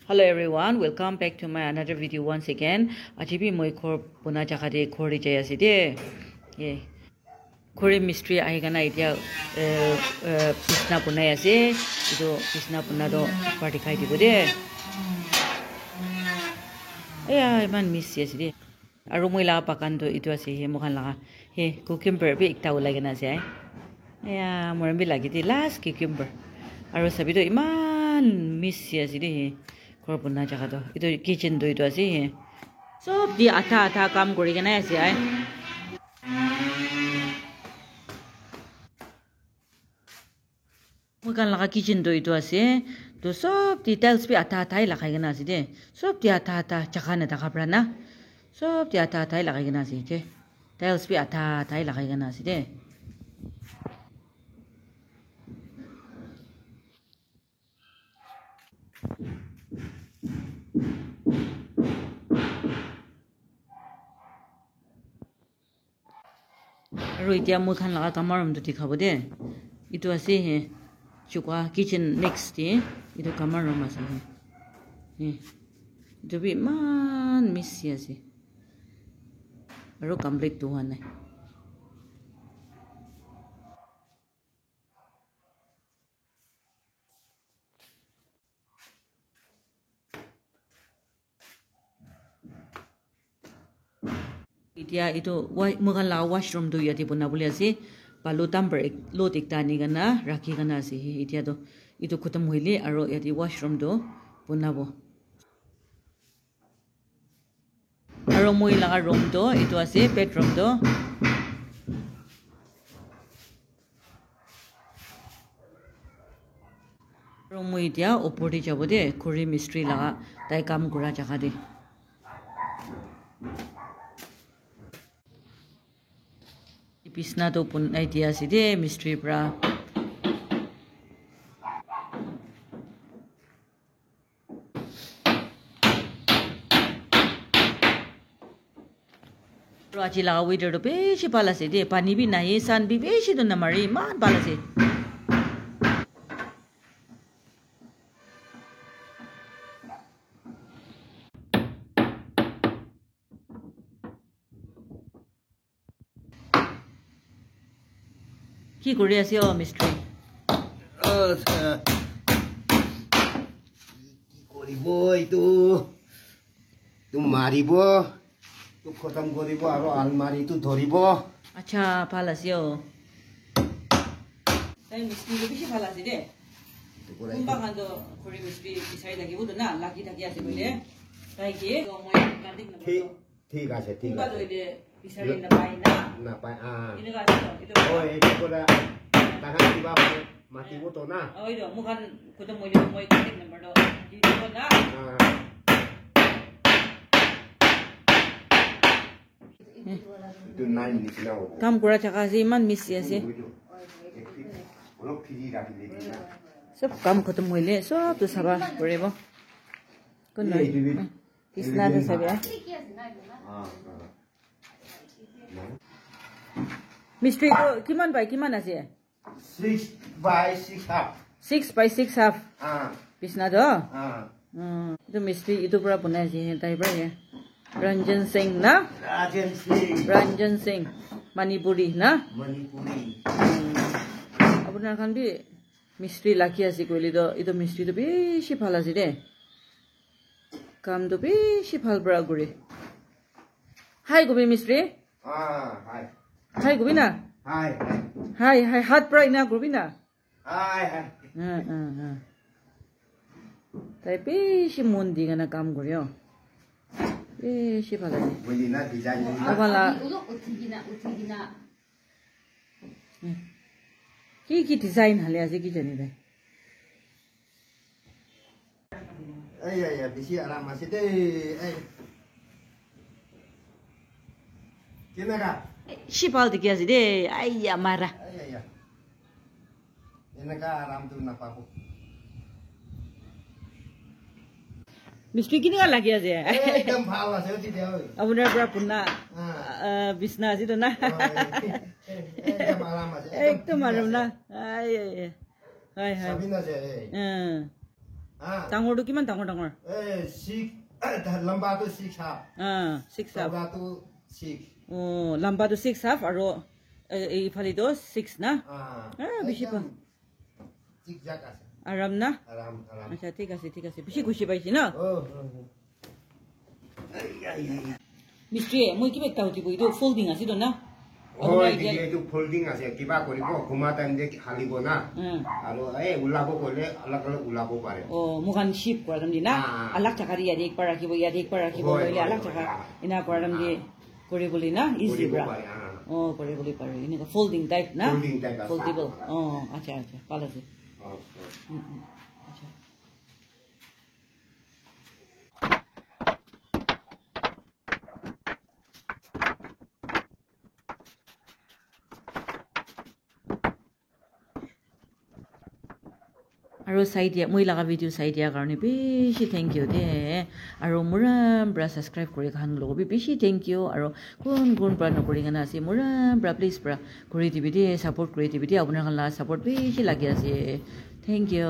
Hello everyone, welcome back to my another video once again. Ajibi moi khor puna jakade khori jai ase de. Ye. Khori mystery ahigana itia pisna punai ase. Ido pisna puna do party khai dibo de. Aya man miss ase de. Aru moi la pakan do itu ase he mokhan laga. He cucumber bi ekta ulai gena ase ai. Aya moram bi lagi de last cucumber. Aru sabi do iman miss ase de he. Korbuna jaga do itu kitchen do itu ase so di ata kam kori kena ase ai mukan laga kitchen do itu ase to sob details bi ata hi lagai kena ase de sob di ata jaga na daga prana sob di ata hi lagai kena ase je tiles bi ata hi lagai kena ase de Aru itia moi khan laga kamar room to dikhabo de itu ase he chukwa kitchen next de itu kamar room ase he itu bi man miss ase aru complete to one itia itu mukan laga washroom do yati buna bole ase balu tamper lot ekta ni gana rakhi gana ase itia do itu khutam hoile aru yati washroom do bunabo aru moi laga room do itu ase bedroom do aru moi itia opor de jabo de khori mystery laga tai kam kora jaga de Pisna to pun idea si de mystery bra Raji laga waiter to beshi pala se de pani bi nahi san bi beshi to namari man pala se কি কৰি আছে ও মিস্ত্ৰী কি কৰিব এইটো তো মাৰিব তো খতম কৰিব আৰু আলমাৰিটো ধৰিব আচ্ছা ভাল আছে ও তাই মিস্ত্ৰী বেছি ভাল আছে দে কোনবা কান্দ কৰি মিস্ত্ৰী বিচাৰি লাগিব তো না লাগি থাকি আছে কইলে তাই কি মই কান্দিক না ঠিক আছে ঠিক আছে কইলে বিচাৰি নাপাই না নাপাই ইনকা আছে এটা ওই এটা কৰা টাকা দিবা মাতিব তো না ওই দ মুখান কত মই কন্টাক্ট নাম্বার দাও দি দিব না তো নাই নিচিনা হ'ব কাম কৰা থাকা আছে ইমান মিছি আছে অলপ ফিজি ৰাখি দিবি সব কাম খতম হইলে সব তো সাবা কৰিব কোন নাই কৃষ্ণা তো সাবা মিস্ত্ৰী তো কিমান পাই কিমান আছে 6 by 6 half 6 by 6 half Krishna তো itu মিস্ত্ৰী itu পৰা বনাই আছে তাই পৰা Ranjan Singh na Ranjan Singh Manipuri na Manipuri আপোনাৰ খান বি মিস্ত্ৰী লাকি আছে কইলি তো ইটো মিস্ত্ৰী তো বেছি ভাল আছে দে কাম তো বেছি ভাল বৰা কৰি হাই গবি মিস্ত্ৰী হাই হাই গবি না হাই হাই হাই হাত পৰা ইনা গবি না হাই হাই তাই বেছি মন দি গানা কাম কৰি বেছি ভাল আছে বুঝলি না ডিজাইন আবালা কি ডিজাইন হালে আছে কি জানি দে এই বেশি আরাম আছে দে এই কেনাকা শিপাল দেখি আছে দে আইয়া মারা এনেকা আরাম তো না পাবো মিস্ত্ৰী কিনিকা লাগি আছে একদম ভাল আছে তেতিয়া ঐ আপোনাৰ পৰা পুনা বিছনা আছে তো না একদম আৰাম আছে একদম আৰাম না আই হয় হয় সাবিনা যে ডাঙৰ টো কিমান ডাঙৰ ডাঙৰ লম্বা তো 6 হাফ 6 হাফ লম্বা তো 6 ও লম্বা টো 6 হাফ আৰু এইফালে তো 6 না বেছি পা ঠিক জাক আছে আৰাম না আৰাম আচ্ছা ঠিক আছে বেছি খুশি পাইছি না মিস্ত্ৰী মই কিবা এটা হতিব এইটো ফোল্ডিং আছে তো না এইটো ফোল্ডিং আছে কিবা কৰিব ঘুমা টাইম যে হালিব না আৰু ওলাব গলে অলপ অলপ ওলাব পাৰে মুখান শিপ কৰাম দি না আলাক চাকাৰি ইয়াত একবাৰ ৰাখিব ললে আলাক চাকা ইনা কৰাম দি কৰিবলৈ না ইজি ব্ৰা কৰিবলৈ পাৰে এনেকা ফোল্ডিং টাইপ না ফোল্ডেবল আচ্ছা পালাছে আচ্ছা আৰু চাই দিয়া মই লগা ভিডিঅ' চাই দিয়াৰ কাৰণে বেছি থেংক ইউ দে আৰু মুৰাম পৰা ছাবস্ক্ৰাইব কৰি খান লগৰ বেছি থেংক ইউ আৰু কোন পৰা নকৰি কেনে আছে মুৰাম পৰা প্লিজ পৰা কৰি দিবি দেই ছাপোৰ্ট কৰি দিবি দেই আপোনাৰ কাৰণে ছাপোৰ্ট বেছি লাগি আছে থেংক ইউ